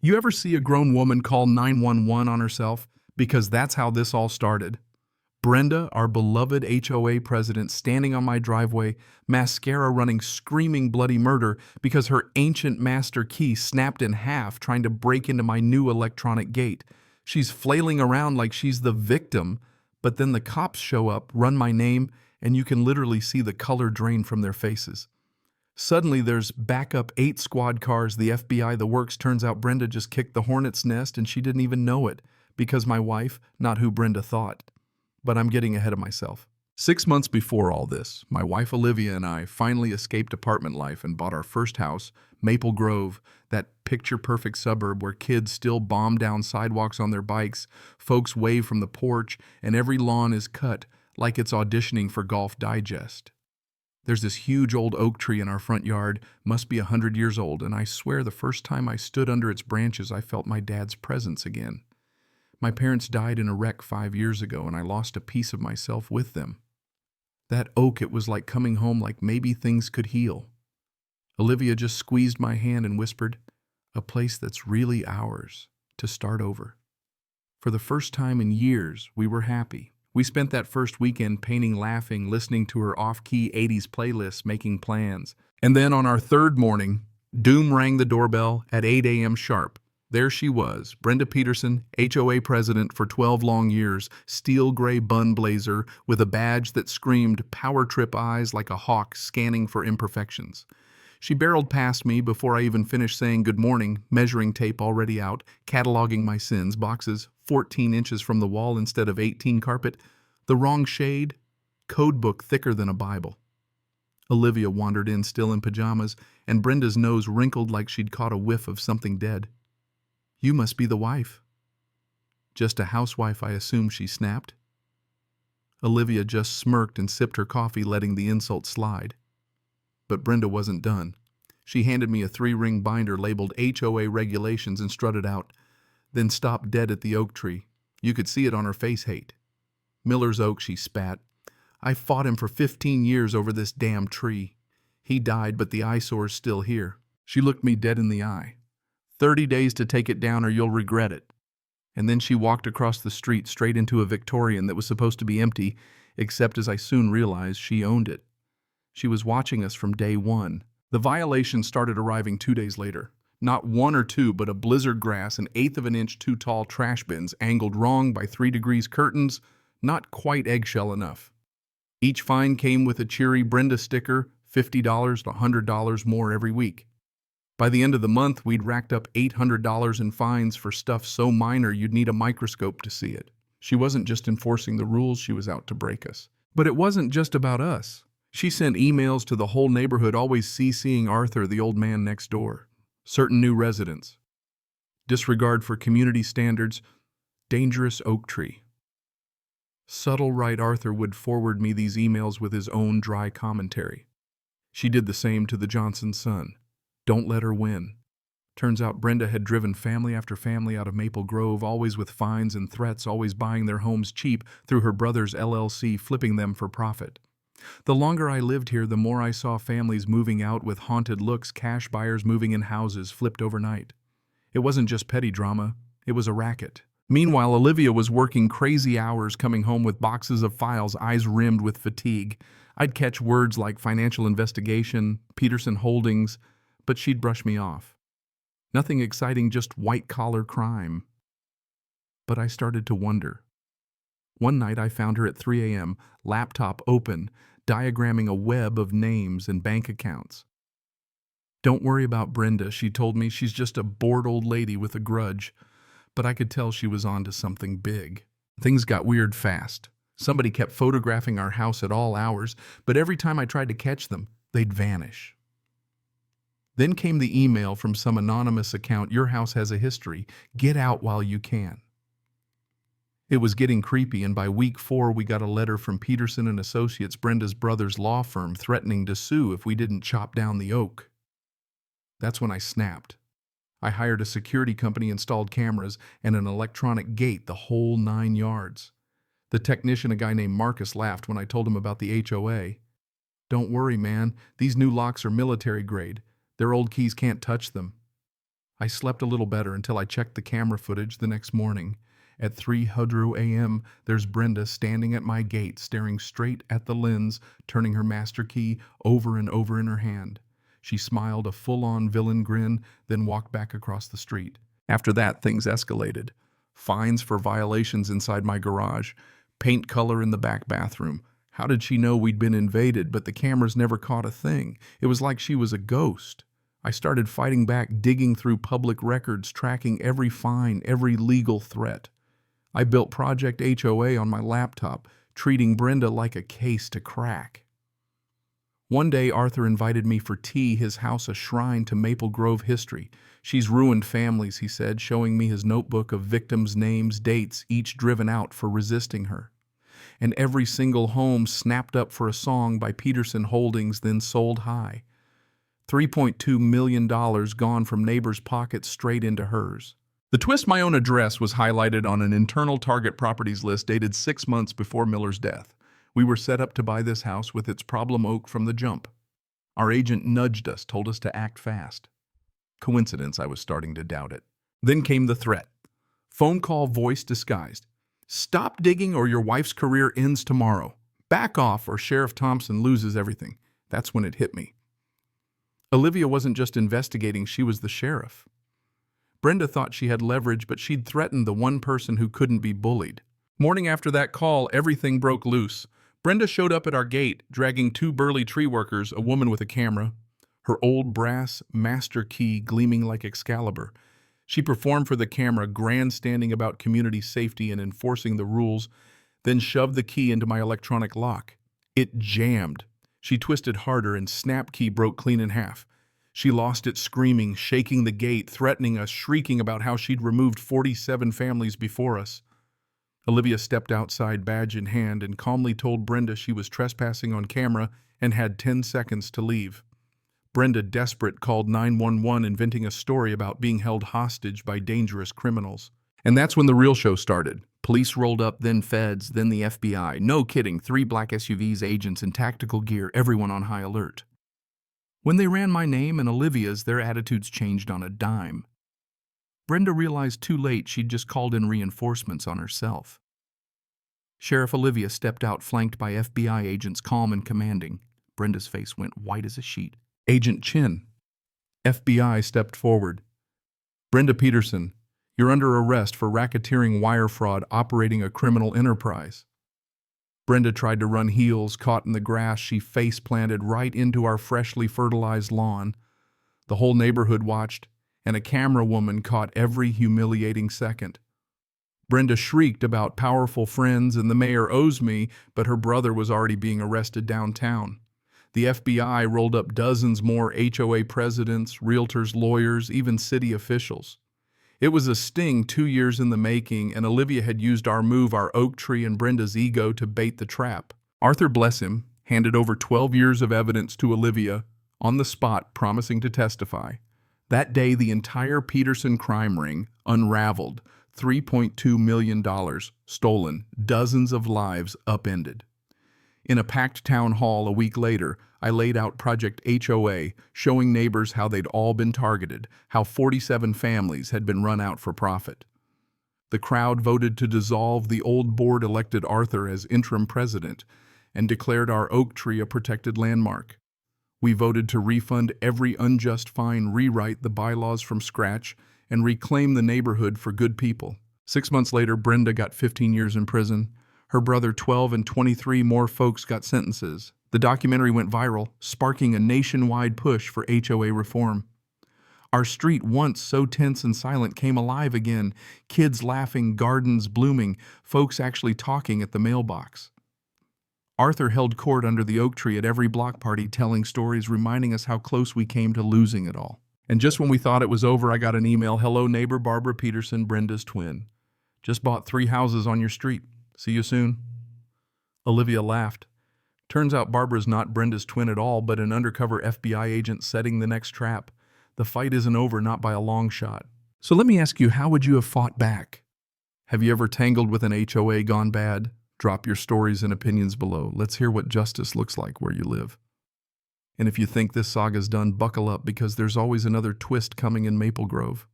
You ever see a grown woman call 911 on herself? Because that's how this all started. Brenda, our beloved HOA president, standing on my driveway, mascara running screaming bloody murder because her ancient master key snapped in half trying to break into my new electronic gate. She's flailing around like she's the victim, but then the cops show up, run my name, and you can literally see the color drain from their faces. Suddenly there's backup 8 squad cars, the FBI, the works. Turns out Brenda just kicked the hornet's nest and she didn't even know it because my wife, not who Brenda thought. But I'm getting ahead of myself. 6 months before all this, my wife Olivia and I finally escaped apartment life and bought our first house, Maple Grove, that picture-perfect suburb where kids still bomb down sidewalks on their bikes, folks wave from the porch, and every lawn is cut like it's auditioning for Golf Digest. There's this huge old oak tree in our front yard, must be 100 years old, and I swear the first time I stood under its branches I felt my dad's presence again. My parents died in a wreck 5 years ago, and I lost a piece of myself with them. That oak, it was like coming home, like maybe things could heal. Olivia just squeezed my hand and whispered, "A place that's really ours, to start over." For the first time in years, we were happy. We spent that first weekend painting, laughing, listening to her off-key 80s playlists, making plans. And then on our third morning, doom rang the doorbell at 8 a.m. sharp. There she was, Brenda Peterson, HOA president for 12 long years, steel gray bun blazer with a badge that screamed power trip eyes like a hawk scanning for imperfections. She barreled past me before I even finished saying good morning, measuring tape already out, cataloging my sins, boxes 14 inches from the wall instead of 18 carpet, the wrong shade, code book thicker than a Bible. Olivia wandered in still in pajamas, and Brenda's nose wrinkled like she'd caught a whiff of something dead. "You must be the wife." "Just a housewife, I assume," she snapped. Olivia just smirked and sipped her coffee, letting the insult slide. But Brenda wasn't done. She handed me a 3-ring binder labeled HOA regulations and strutted out, then stopped dead at the oak tree. You could see it on her face, hate. "Miller's oak," she spat. "I fought him for 15 years over this damn tree. He died, but the eyesore's still here." She looked me dead in the eye. 30 days to take it down or you'll regret it." And then she walked across the street straight into a Victorian that was supposed to be empty, except as I soon realized she owned it. She was watching us from day one. The violations started arriving 2 days later. Not 1 or 2, but a blizzard grass, an 1/8 of an inch too tall trash bins, angled wrong by 3 degrees curtains, not quite eggshell enough. Each fine came with a cheery Brenda sticker, $50 to $100 more every week. By the end of the month, we'd racked up $800 in fines for stuff so minor you'd need a microscope to see it. She wasn't just enforcing the rules, she was out to break us. But it wasn't just about us. She sent emails to the whole neighborhood, always CCing Arthur, the old man next door. Certain new residents. Disregard for community standards. Dangerous oak tree. Subtle right, Arthur would forward me these emails with his own dry commentary. She did the same to the Johnson's son. Don't let her win. Turns out Brenda had driven family after family out of Maple Grove, always with fines and threats, always buying their homes cheap through her brother's LLC, flipping them for profit. The longer I lived here, the more I saw families moving out with haunted looks, cash buyers moving in houses flipped overnight. It wasn't just petty drama, it was a racket. Meanwhile, Olivia was working crazy hours, coming home with boxes of files, eyes rimmed with fatigue. I'd catch words like financial investigation, Peterson Holdings, but she'd brush me off. Nothing exciting, just white-collar crime. But I started to wonder. One night I found her at 3 a.m., laptop open, diagramming a web of names and bank accounts. "Don't worry about Brenda," she told me. "She's just a bored old lady with a grudge." But I could tell she was on to something big. Things got weird fast. Somebody kept photographing our house at all hours, but every time I tried to catch them, they'd vanish. Then came the email from some anonymous account, "Your house has a history. Get out while you can." It was getting creepy, and by week 4 we got a letter from Peterson and Associates, Brenda's brother's law firm, threatening to sue if we didn't chop down the oak. That's when I snapped. I hired a security company, installed cameras, and an electronic gate, the whole 9 yards. The technician, a guy named Marcus, laughed when I told him about the HOA. "Don't worry, man. These new locks are military grade. Their old keys can't touch them." I slept a little better until I checked the camera footage the next morning. At 3:00 a.m., there's Brenda standing at my gate, staring straight at the lens, turning her master key over and over in her hand. She smiled a full-on villain grin, then walked back across the street. After that, things escalated. Fines for violations inside my garage, paint color in the back bathroom. How did she know we'd been invaded, but the cameras never caught a thing? It was like she was a ghost. I started fighting back, digging through public records, tracking every fine, every legal threat. I built Project HOA on my laptop, treating Brenda like a case to crack. One day, Arthur invited me for tea, his house a shrine to Maple Grove history. She's ruined families, he said, showing me his notebook of victims' names, dates, each driven out for resisting her. And every single home snapped up for a song by Peterson Holdings, then sold high. $3.2 million gone from neighbors' pockets straight into hers. The twist: my own address was highlighted on an internal Target Properties list dated 6 months before Miller's death. We were set up to buy this house with its problem oak from the jump. Our agent nudged us, told us to act fast. Coincidence, I was starting to doubt it. Then came the threat. Phone call, voice disguised. Stop digging or your wife's career ends tomorrow. Back off or Sheriff Thompson loses everything. That's when it hit me. Olivia wasn't just investigating, she was the sheriff. Brenda thought she had leverage, but she'd threatened the one person who couldn't be bullied. Morning after that call, everything broke loose. Brenda showed up at our gate, dragging 2 burly tree workers, a woman with a camera, her old brass master key gleaming like Excalibur. She performed for the camera, grandstanding about community safety and enforcing the rules, then shoved the key into my electronic lock. It jammed. She twisted harder and snap key broke clean in half. She lost it screaming, shaking the gate, threatening us, shrieking about how she'd removed 47 families before us. Olivia stepped outside, badge in hand, and calmly told Brenda she was trespassing on camera and had 10 seconds to leave. Brenda, desperate, called 911, inventing a story about being held hostage by dangerous criminals. And that's when the real show started. Police rolled up, then feds, then the FBI. No kidding, 3 black SUVs, agents in tactical gear, everyone on high alert. When they ran my name and Olivia's, their attitudes changed on a dime. Brenda realized too late she'd just called in reinforcements on herself. Sheriff Olivia stepped out, flanked by FBI agents, calm and commanding. Brenda's face went white as a sheet. Agent Chin. FBI stepped forward. Brenda Peterson, you're under arrest for racketeering, wire fraud, operating a criminal enterprise. Brenda tried to run heels, caught in the grass. She face-planted right into our freshly fertilized lawn. The whole neighborhood watched, and a camera woman caught every humiliating second. Brenda shrieked about powerful friends and the mayor owes me, but her brother was already being arrested downtown. The FBI rolled up dozens more HOA presidents, realtors, lawyers, even city officials. It was a sting 2 years in the making, and Olivia had used our move, our oak tree, and Brenda's ego to bait the trap. Arthur, bless him, handed over 12 years of evidence to Olivia, on the spot, promising to testify. That day, the entire Peterson crime ring unraveled. $3.2 million stolen, dozens of lives upended. In a packed town hall a week later, I laid out Project HOA, showing neighbors how they'd all been targeted, how 47 families had been run out for profit. The crowd voted to dissolve the old board, elected Arthur as interim president, and declared our oak tree a protected landmark. We voted to refund every unjust fine, rewrite the bylaws from scratch, and reclaim the neighborhood for good people. 6 months later, Brenda got 15 years in prison. Her brother, 12, and 23 more folks got sentences. The documentary went viral, sparking a nationwide push for HOA reform. Our street, once so tense and silent, came alive again. Kids laughing, gardens blooming, folks actually talking at the mailbox. Arthur held court under the oak tree at every block party, telling stories, reminding us how close we came to losing it all. And just when we thought it was over, I got an email. Hello, neighbor Barbara Peterson, Brenda's twin. Just bought 3 houses on your street. See you soon. Olivia laughed. Turns out Barbara's not Brenda's twin at all, but an undercover FBI agent setting the next trap. The fight isn't over, not by a long shot. So let me ask you, how would you have fought back? Have you ever tangled with an HOA gone bad? Drop your stories and opinions below. Let's hear what justice looks like where you live. And if you think this saga's done, buckle up, because there's always another twist coming in Maple Grove.